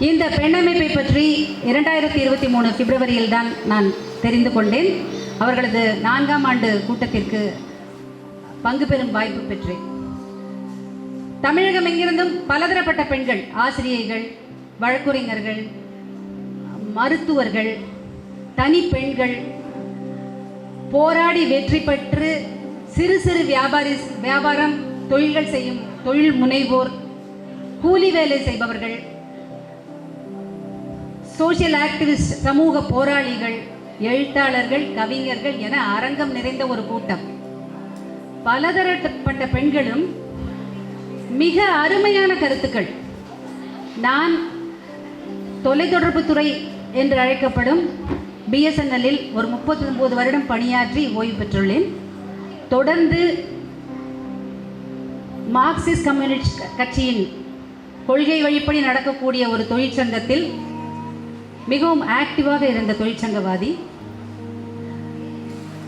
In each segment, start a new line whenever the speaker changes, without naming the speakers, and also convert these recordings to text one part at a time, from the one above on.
இந்த பெண்ணமைப்பை பற்றி 2023 பிப்ரவரியில் தான் நான் தெரிந்து கொண்டேன். அவர்களது 4ஆம் ஆண்டு கூட்டத்திற்கு பங்கு பெறும் வாய்ப்பு பெற்றேன். தமிழகம் எங்கிருந்தும் பலதரப்பட்ட பெண்கள், ஆசிரியர்கள், வழக்குரைஞர்கள், மருத்துவர்கள், தனி பெண்கள் போராடி வெற்றி பெற்று சிறு சிறு வியாபாரம் தொழில்கள் செய்யும் தொழில் முனைவோர், கூலி வேலை செய்பவர்கள், சோசியல் ஆக்டிவிஸ்ட், சமூக போராளிகள், எழுத்தாளர்கள், கவிஞர்கள் என அரங்கம் நிறைந்த ஒரு கூட்டம். பலதரப்பட்ட பெண்களும் மிக அருமையான கருத்துக்கள். நான் தொலைத்தொடர்புத்துறை என்று அழைக்கப்படும் பிஎஸ்என்எல்லில் ஒரு 39 வருடம் பணியாற்றி ஓய்வு பெற்றுள்ளேன். தொடர்ந்து மார்க்சிஸ்ட் கம்யூனிஸ்ட் கட்சியின் கொள்கை வழிப்படி நடக்கக்கூடிய ஒரு தொழிற்சங்கத்தில் மிகவும் ஆக்டிவாக இருந்த தொழிற்சங்கவாதி.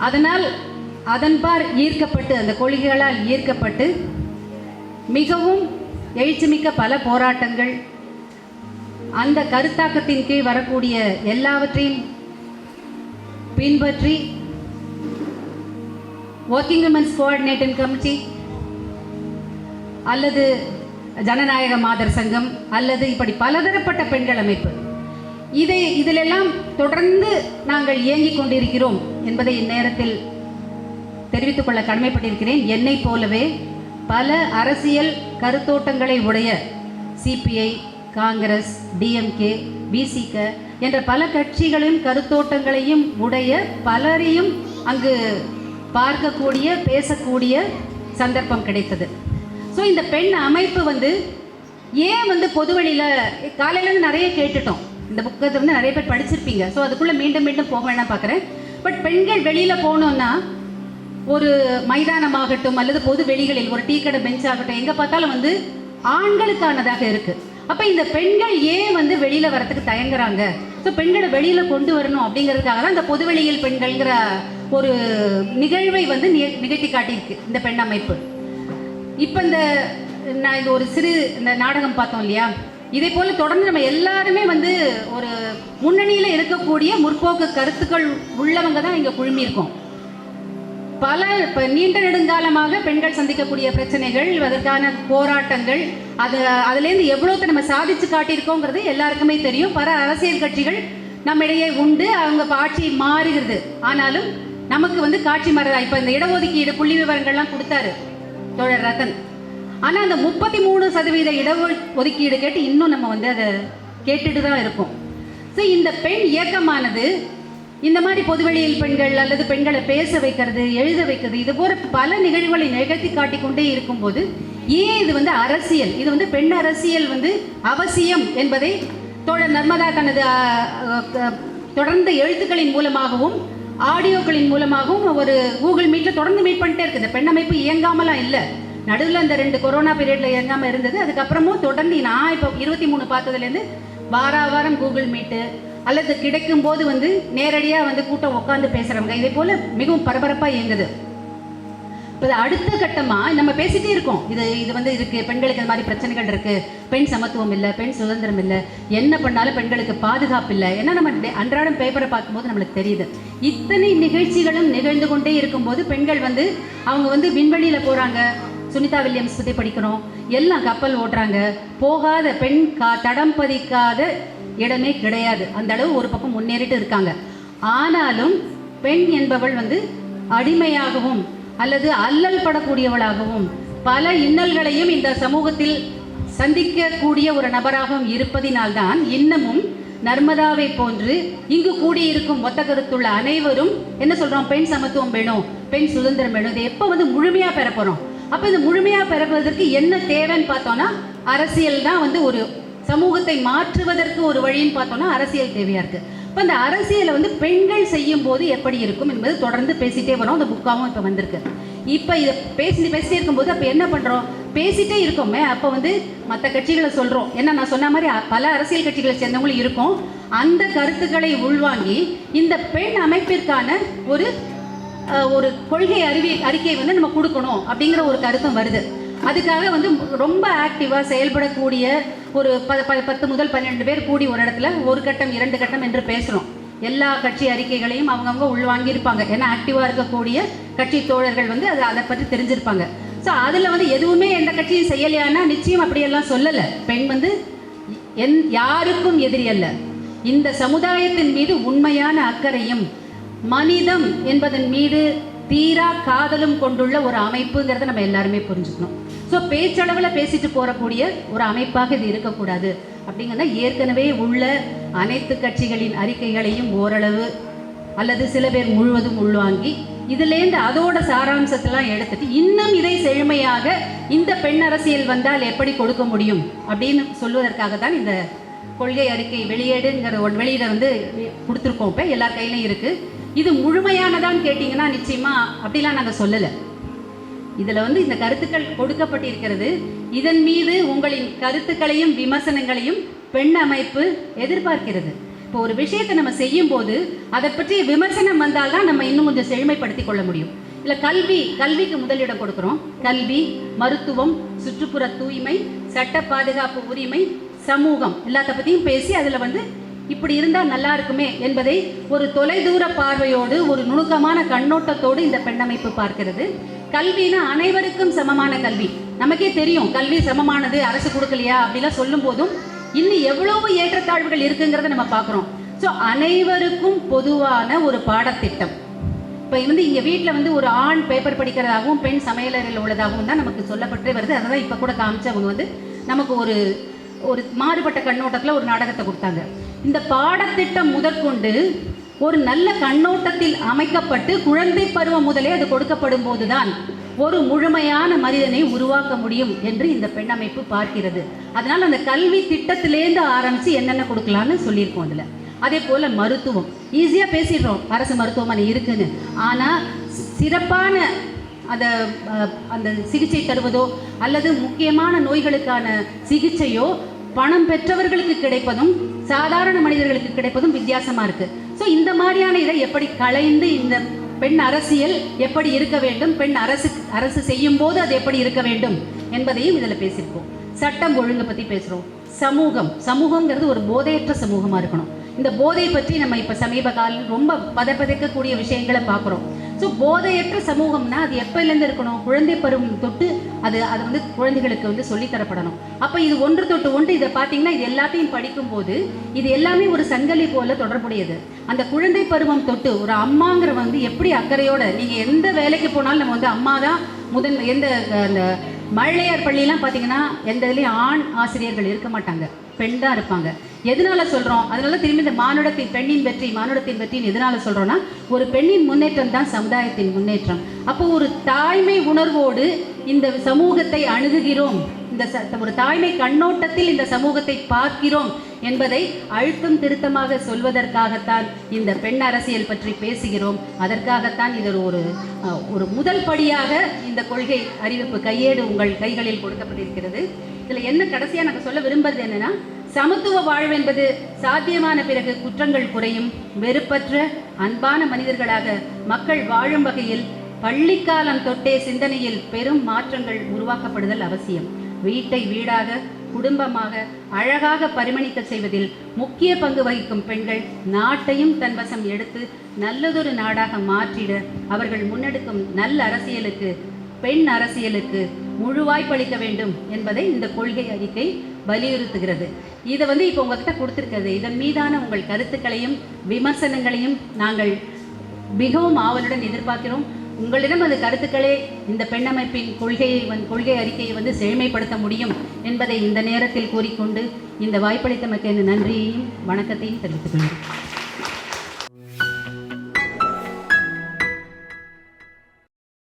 அதனால் அதன்பார் ஈர்க்கப்பட்டு, அந்த கொள்கைகளால் ஈர்க்கப்பட்டு மிகவும் எழுச்சிமிக்க பல போராட்டங்கள், அந்த கருத்தாக்கத்தின் கீழ் வரக்கூடிய எல்லாவற்றையும் பின்பற்றி ஒர்க்கிங் விமன்ஸ் கோஆர்டினேட்டிங் கமிட்டி அல்லது ஜனநாயக மாதர் சங்கம் அல்லது இப்படி பலதரப்பட்ட பெண்கள் அமைப்பு, இதிலெல்லாம் தொடர்ந்து நாங்கள் இயங்கிக் கொண்டிருக்கிறோம் என்பதை இந்நேரத்தில் தெரிவித்துக் கொள்ள கடமைப்பட்டிருக்கிறேன். என்னை போலவே பல அரசியல் கருத்தோட்டங்களை உடைய சிபிஐ, காங்கிரஸ், டிஎம்கே, பிசிக என்ற பல கட்சிகளின் கருத்தோட்டங்களையும் உடைய பலரையும் அங்கு பார்க்கக்கூடிய, பேசக்கூடிய சந்தர்ப்பம் கிடைத்தது. ஸோ இந்த பெண் அமைப்பு ஏன் பொதுவெளியில் காலையிலேருந்து நிறைய கேட்டுட்டோம். இந்த புக்கை நிறைய பேர் படிச்சிருப்பீங்க. ஸோ அதுக்குள்ளே மீண்டும் மீண்டும் போக வேணாம் பார்க்குறேன். பட் பெண்கள் வெளியில் போகணுன்னா ஒரு மைதானமாகட்டும் அல்லது பொது வெளிகளில் ஒரு டீ கடை பெஞ்ச் ஆகட்டும், எங்கே பார்த்தாலும் ஆண்களுக்கானதாக இருக்குது. அப்போ இந்த பெண்கள் ஏன் வெளியில் வரத்துக்கு தயங்குறாங்க? ஸோ பெண்களை வெளியில் கொண்டு வரணும் அப்படிங்கிறதுக்காக தான் இந்த பொதுவெளியில் பெண்கள்ங்கிற ஒரு நிகழ்வை நிகழ்த்தி காட்டியிருக்கு இந்த பெண் அமைப்பு. இப்போ நான் இது ஒரு சிறு இந்த நாடகம் பார்த்தோம் இல்லையா, இதே போல் தொடர்ந்து நம்ம எல்லாருமே ஒரு முன்னணியில் இருக்கக்கூடிய முற்போக்கு கருத்துக்கள் உள்ளவங்க தான் இங்கே குழுமியிருக்கோம். இப்போ நீண்ட நெடுங்காலமாக பெண்கள் சந்திக்கக்கூடிய பிரச்சனைகள், அதற்கான போராட்டங்கள், அதுலேருந்து எவ்வளோத்தை நம்ம சாதிச்சு காட்டியிருக்கோங்கிறது எல்லாருக்குமே தெரியும். பல அரசியல் கட்சிகள் நம்மிடையே உண்டு, அவங்க ஆட்சி மாறுகிறது. ஆனாலும் நமக்கு காட்சி மாறுதா? இப்போ இந்த இடஒதுக்கீடு புள்ளி விவரங்கள்லாம் கொடுத்தாரு தோழர் ரத்தன். ஆனால் அந்த 33% இடஒதுக்கீடு கேட்டு இன்னும் நம்ம அதை கேட்டுட்டு தான் இருக்கோம். ஸோ இந்த பெண் இயக்கமானது இந்த மாதிரி பொதுவெளியில் பெண்கள் அல்லது பெண்களை பேச வைக்கிறது, எழுத வைக்கிறது, இது போல பல நிகழ்வுகளை நிகழ்த்தி காட்டிக்கொண்டே இருக்கும்போது ஏன் இது அரசியல், இது பெண் அரசியல் அவசியம் என்பதை தோழர் நர்மதா தனது தொடர்ந்த எழுத்துக்களின் மூலமாகவும் ஆடியோக்களின் மூலமாகவும் ஒரு கூகுள் மீட்டில் தொடர்ந்து மீட் பண்ணிட்டே இருக்குது. இந்த பெண் அமைப்பு இயங்காமலாம் இல்லை. நடுவில் அந்த 2 கொரோனா பீரியடில் இயங்காமல் இருந்தது. அதுக்கப்புறமும் தொடர்ந்து நான் இப்போ 23 பார்த்ததுலேருந்து வாரம் கூகுள் மீட்டு அல்லது கிடைக்கும் போது நேரடியாக கூட்டம் உட்காந்து பேசுகிறவங்க, இதே போல் மிகவும் பரபரப்பாக இயங்குது. இப்போ அடுத்த கட்டமாக நம்ம பேசிகிட்டே இருக்கோம். இது இருக்குது, பெண்களுக்கு இந்த மாதிரி பிரச்சனைகள் இருக்குது, பெண் சமத்துவம் இல்லை, பெண் சுதந்திரம் இல்லை, என்ன பண்ணாலும் பெண்களுக்கு பாதுகாப்பு இல்லை. ஏன்னா நம்ம அன்றாடம் பேப்பரை பார்க்கும்போது நம்மளுக்கு தெரியுது. இத்தனை நிகழ்ச்சிகளும் நிகழ்ந்து கொண்டே இருக்கும்போது பெண்கள் அவங்க விண்வெளியில் போகிறாங்க, சுனிதா வில்லியம்ஸ் பற்றி படிக்கிறோம், எல்லாம் கப்பல் ஓட்டுறாங்க, போகாத பெண் தடம் பதிக்காத இடமே கிடையாது. அந்த அளவு ஒரு பக்கம் முன்னேறிட்டு இருக்காங்க. ஆனாலும் பெண் என்பவள் அடிமையாகவும் அல்லது அல்லல் படக்கூடியவளாகவும் பல இன்னல்களையும் இந்த சமூகத்தில் சந்திக்கக்கூடிய ஒரு நபராகவும் இருப்பதினால்தான் இன்னமும் நர்மதாவை போன்று இங்கு கூடியிருக்கும் ஒத்த கருத்துள்ள அனைவரும் என்ன சொல்கிறோம்? பெண் சமத்துவம் வேணும், பெண் சுதந்திரம் வேணும். இதை எப்போ முழுமையாக பெற போகிறோம்? அப்போ இந்த முழுமையாக பெறுவதற்கு என்ன தேவைன்னு பார்த்தோன்னா அரசியல் தான் ஒரு சமூகத்தை மாற்றுவதற்கு ஒரு வழின்னு பார்த்தோன்னா அரசியல் தேவையாக இருக்குது. இப்போ அந்த அரசியலை பெண்கள் செய்யும் போது எப்படி இருக்கும் என்பது தொடர்ந்து பேசிகிட்டே வரோம். அந்த புக்காகவும் இப்போ வந்திருக்கு. இப்போ இதை பேசிட்டே இருக்கும்போது அப்போ என்ன பண்ணுறோம்? பேசிகிட்டே இருக்கோமே, அப்போ மற்ற கட்சிகளை சொல்கிறோம். ஏன்னா நான் சொன்ன மாதிரி பல அரசியல் கட்சிகளை சேர்ந்தவங்களும் இருக்கும். அந்த கருத்துக்களை உள்வாங்கி இந்த பெண் அமைப்பிற்கான ஒரு கொள்கை அறிக்கை நம்ம கொடுக்கணும் அப்படிங்கிற ஒரு கருத்தும் வருது. அதுக்காக வந்து ரொம்ப ஆக்டிவாக செயல்படக்கூடிய ஒரு 10 முதல் 12 பேர் கூடி ஒரு இடத்துல ஒரு கட்டம் 2 கட்டம் என்று பேசுகிறோம். எல்லா கட்சி அறிக்கைகளையும் அவங்கவுங்க உள்வாங்கியிருப்பாங்க. ஏன்னா ஆக்டிவாக இருக்கக்கூடிய கட்சி தோழர்கள் வந்து அதை பற்றி தெரிஞ்சிருப்பாங்க. ஸோ அதில் வந்து எதுவுமே எந்த கட்சியும் செய்யலையானா நிச்சயம் அப்படியெல்லாம் சொல்லலை. பெண் வந்து யாருக்கும் எதிரி அல்ல. இந்த சமுதாயத்தின் மீது உண்மையான அக்கறையும் மனிதம் என்பதன் மீது தீரா காதலும் கொண்டுள்ள ஒரு அமைப்புங்கிறத நம்ம எல்லாருமே புரிஞ்சுக்கணும். ஸோ பேச்சளவில் பேசிட்டு போகக்கூடிய ஒரு அமைப்பாக இது இருக்கக்கூடாது. அப்படிங்கிறத ஏற்கனவே உள்ள அனைத்து கட்சிகளின் அறிக்கைகளையும் ஓரளவு அல்லது சில பேர் முழுவதும் உள்வாங்கி இதுலேருந்து அதோட சாராம்சத்தெல்லாம் எடுத்துட்டு இன்னும் இதை செழுமையாக இந்த பெண் அரசியல் வந்தால் எப்படி கொடுக்க முடியும் அப்படின்னு சொல்வதற்காக தான் இந்த கொள்கை அறிக்கை வெளியிட வந்து கொடுத்துருக்கோம். இப்போ எல்லார் கையிலையும் இருக்குது. இது முழுமையானதான்னு கேட்டிங்கன்னா நிச்சயமாக அப்படிலாம் நாங்கள் சொல்லலை. இதில் வந்து இந்த கருத்துக்கள் கொடுக்கப்பட்டிருக்கிறது. இதன் மீது உங்களின் கருத்துக்களையும் விமர்சனங்களையும் பெண் அமைப்பு எதிர்பார்க்கிறது. இப்போ ஒரு விஷயத்தை நம்ம செய்யும் போது அதை பற்றி விமர்சனம் வந்தால் தான் நம்ம இன்னும் கொஞ்சம் செழுமைப்படுத்தி கொள்ள முடியும். இல்லை கல்விக்கு முதலிடம் கொடுக்குறோம். கல்வி, மருத்துவம், சுற்றுப்புற தூய்மை, சட்ட பாதுகாப்பு உரிமை, சமூகம் எல்லாத்த பற்றியும் பேசி அதில் வந்து இப்படி இருந்தால் நல்லா இருக்குமே என்பதை ஒரு தொலைதூர பார்வையோடு ஒரு நுணுக்கமான கண்ணோட்டத்தோடு இந்த பெண்ணமைப்பு பார்க்கிறது. கல்வினா அனைவருக்கும் சமமான கல்வி. நமக்கே தெரியும் கல்வி சமமானது, அரசு கொடுக்கலையா அப்படிலாம் சொல்லும் போதும் இன்னும் எவ்வளவு ஏற்றத்தாழ்வுகள் இருக்குங்கிறத நம்ம பார்க்குறோம். ஸோ அனைவருக்கும் பொதுவான ஒரு பாடத்திட்டம். இப்போ வந்து இங்கே வீட்டில் வந்து ஒரு ஆண் பேப்பர் படிக்கிறதாகவும் பெண் சமையலறையில் உள்ளதாகவும் தான் நமக்கு சொல்லப்பட்டு வருது. அதை தான் இப்போ கூட காமிச்சவங்க வந்து நமக்கு ஒரு மாறுபட்ட கண்ணோட்டத்தில் ஒரு நாடகத்தை கொடுத்தாங்க. இந்த பாடத்திட்டம் முதற்கொண்டு ஒரு நல்ல கண்ணோட்டத்தில் அமைக்கப்பட்டு குழந்தை பருவம் முதலே அது கொடுக்கப்படும் போதுதான் ஒரு முழுமையான மனிதனை உருவாக்க முடியும் என்று இந்த பெண்ணமைப்பு பார்க்கிறது. அதனால் அந்த கல்வி திட்டத்திலேருந்து ஆரம்பித்து என்னென்ன கொடுக்கலான்னு சொல்லியிருக்கோம். அதில் அதே போல் மருத்துவம் ஈஸியாக பேசிடுறோம், அரசு மருத்துவமனை இருக்குன்னு. ஆனால் சிறப்பான அந்த சிகிச்சை தருவதோ அல்லது முக்கியமான நோய்களுக்கான சிகிச்சையோ பணம் பெற்றவர்களுக்கு கிடைப்பதும் சாதாரண மனிதர்களுக்கு கிடைப்பதும் வித்தியாசமாக இருக்குது. ஸோ இந்த மாதிரியான இதை எப்படி களைந்து இந்த பெண் அரசியல் எப்படி இருக்க வேண்டும், பெண் அரசு செய்யும் போது அது எப்படி இருக்க வேண்டும் என்பதையும் இதில் பேசியிருக்கோம். சட்டம் ஒழுங்கை பற்றி பேசுகிறோம். சமூகங்கிறது ஒரு போதையற்ற சமூகமாக இருக்கணும். இந்த போதை பற்றி நம்ம இப்போ சமீப காலம் ரொம்ப பதைக்கக்கூடிய விஷயங்களை பார்க்குறோம். ஸோ போதையற்ற சமூகம்னா அது எப்போலேருந்து இருக்கணும்? குழந்தை பருவம் தொட்டு அது வந்து குழந்தைகளுக்கு வந்து சொல்லித்தரப்படணும். அப்போ இது ஒன்று தொட்டு ஒன்று இதை பார்த்தீங்கன்னா இது எல்லாத்தையும் படிக்கும்போது இது எல்லாமே ஒரு சங்கிலி போல தொடர்புடையது. அந்த குழந்தை பருவம் தொட்டு ஒரு அம்மாங்கிற வந்து எப்படி அக்கறையோட நீங்கள் எந்த வேலைக்கு போனாலும் நம்ம வந்து அம்மா தான் எந்த அந்த மழலையார் பள்ளியெலாம் பார்த்தீங்கன்னா எந்த இதுலேயும் ஆண் ஆசிரியர்கள் இருக்க மாட்டாங்க, பெண் தான் இருப்பாங்க. எதனால சொல்கிறோம்? அதனால திரும்பி இந்த பெண்ணின் வெற்றின்னு எதனால சொல்கிறோன்னா ஒரு பெண்ணின் முன்னேற்றம் தான் சமுதாயத்தின் முன்னேற்றம். அப்போ ஒரு தாய்மை உணர்வோடு இந்த சமூகத்தை அணுகுகிறோம், ஒரு தாய்மை கண்ணோட்டத்தில் இந்த சமூகத்தை பார்க்கிறோம் என்பதை அழுத்தம் திருத்தமாக சொல்வதற்காகத்தான் இந்த பெண் அரசியல் பற்றி பேசுகிறோம். அதற்காகத்தான் இது ஒரு முதல் படியாக இந்த கொள்கை அறிவிப்பு கையேடு உங்கள் கைகளில் கொடுக்கப்பட்டிருக்கிறது. இதில் என்ன கடைசியாக நாங்கள் சொல்ல விரும்புறது என்னென்னா, சமத்துவ வாழ்வு என்பது சாத்தியமான பிறகு குற்றங்கள் குறையும். வெறுப்பற்ற அன்பான மனிதர்களாக மக்கள் வாழும் வகையில் பள்ளிக்காலம் தொட்டே சிந்தனையில் பெரும் மாற்றங்கள் உருவாக்கப்படுதல் அவசியம். வீட்டை வீடாக, குடும்பமாக அழகாக பரிமணிக்க செய்வதில் முக்கிய பங்கு வகிக்கும் பெண்கள் நாட்டையும் தன்வசம் எடுத்து நல்லதொரு நாடாக மாற்றிட அவர்கள் முன்னெடுக்கும் நல்ல அரசியலுக்கு, பெண் அரசியலுக்கு முழு வாய்ப்பளிக்க வேண்டும் என்பதை இந்த கொள்கை அறிக்கை வலியுறுத்துகிறது. இதை வந்து இப்போ உங்கள்கிட்ட கொடுத்துருக்கிறது. இதன் மீதான உங்கள் கருத்துக்களையும் விமர்சனங்களையும் நாங்கள் மிகவும் ஆவலுடன் எதிர்பார்க்கிறோம். உங்களிடம் அது கருத்துக்களே இந்த பெண்ணமைப்பின் கொள்கை அறிக்கையை வந்து செழுமைப்படுத்த முடியும் என்பதை இந்த நேரத்தில் கூறிக்கொண்டு இந்த வாய்ப்பளித்தமைக்கு நன்றியையும் வணக்கத்தையும் தெரிவித்துக் கொள்கிறேன்.